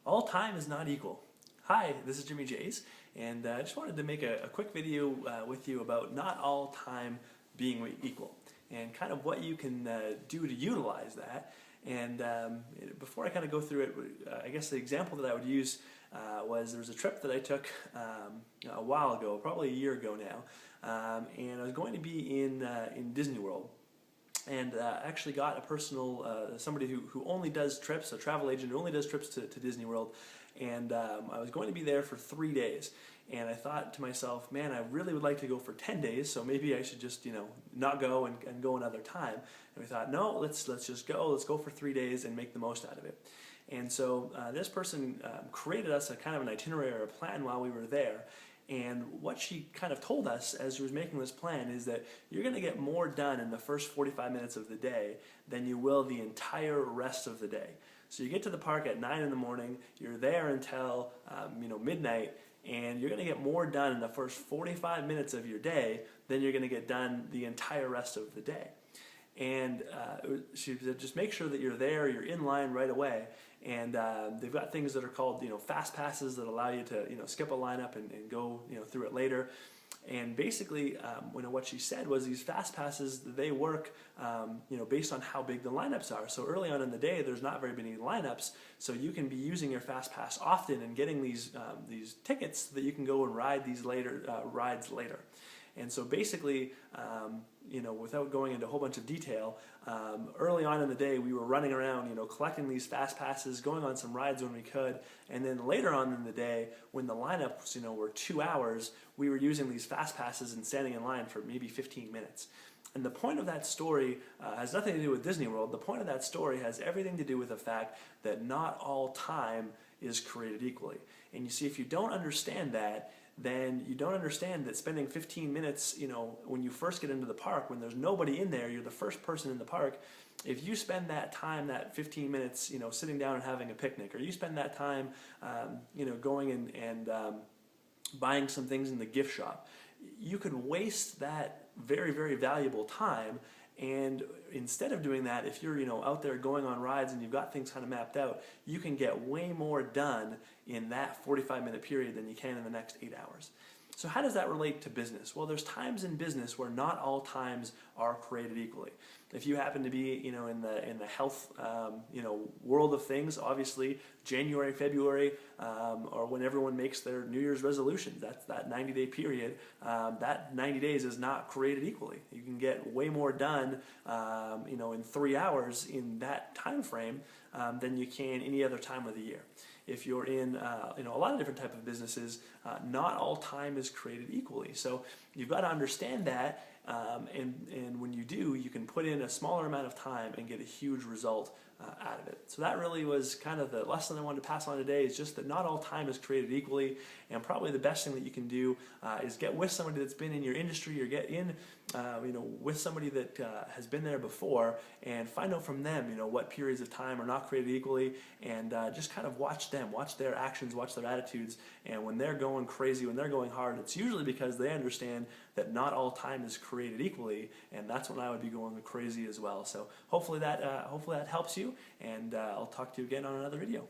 All time is not equal. Hi, this is Jimmy Jays, and I just wanted to make a quick video with you about not all time being equal, and kind of what you can do to utilize that. And before I kind of go through it, I guess the example that I would use was there was a trip that I took a while ago, probably a year ago now, and I was going to be in Disney World. And actually got a personal, somebody who only does trips, a travel agent who only does trips to Disney World. And I was going to be there for 3 days. And I thought to myself, man, I really would like to go for 10 days, so maybe I should just, not go and go another time. And we thought, no, let's just go. Let's go for 3 days and make the most out of it. And so this person created us a kind of an itinerary or a plan while we were there. And what she kind of told us as she was making this plan is that you're going to get more done in the first 45 minutes of the day than you will the entire rest of the day. So you get to the park at 9 in the morning, you're there until midnight, and you're going to get more done in the first 45 minutes of your day than you're going to get done the entire rest of the day. And she said, just make sure that you're there, you're in line right away. And they've got things that are called, fast passes that allow you to, skip a lineup and go, through it later. And basically, what she said was these fast passes, they work, based on how big the lineups are. So early on in the day, there's not very many lineups, so you can be using your fast pass often and getting these tickets so that you can go and ride these rides later. And so basically, without going into a whole bunch of detail, early on in the day we were running around, collecting these fast passes, going on some rides when we could, and then later on in the day, when the lineups, were 2 hours, we were using these fast passes and standing in line for maybe 15 minutes. And the point of that story has nothing to do with Disney World. The point of that story has everything to do with the fact that not all time is created equally. And you see, if you don't understand that, then you don't understand that spending 15 minutes, when you first get into the park, when there's nobody in there, you're the first person in the park. If you spend that time, that 15 minutes, sitting down and having a picnic, or you spend that time, going and buying some things in the gift shop, you could waste that very, very valuable time. And instead of doing that, if you're out there going on rides and you've got things kind of mapped out, you can get way more done in that 45-minute period than you can in the next 8 hours. So how does that relate to business? Well, there's times in business where not all times are created equally. If you happen to be, in the health, world of things, obviously January, February, or when everyone makes their New Year's resolutions, that's that 90-day period. That 90 days is not created equally. You can get way more done, in 3 hours in that time frame than you can any other time of the year. If you're in a lot of different type of businesses, not all time is created equally. So you've got to understand that, and when you do, you can put in a smaller amount of time and get a huge result out of it. So that really was kind of the lesson I wanted to pass on today, is just that not all time is created equally, and probably the best thing that you can do is get with somebody that's been in your industry, or get in with somebody that has been there before, and find out from them what periods of time are not created equally, and just kind of watch them, watch their actions, watch their attitudes. And when they're going crazy, when they're going hard, it's usually because they understand that not all time is created equally, and that's when I would be going crazy as well. So hopefully that helps you, and I'll talk to you again on another video.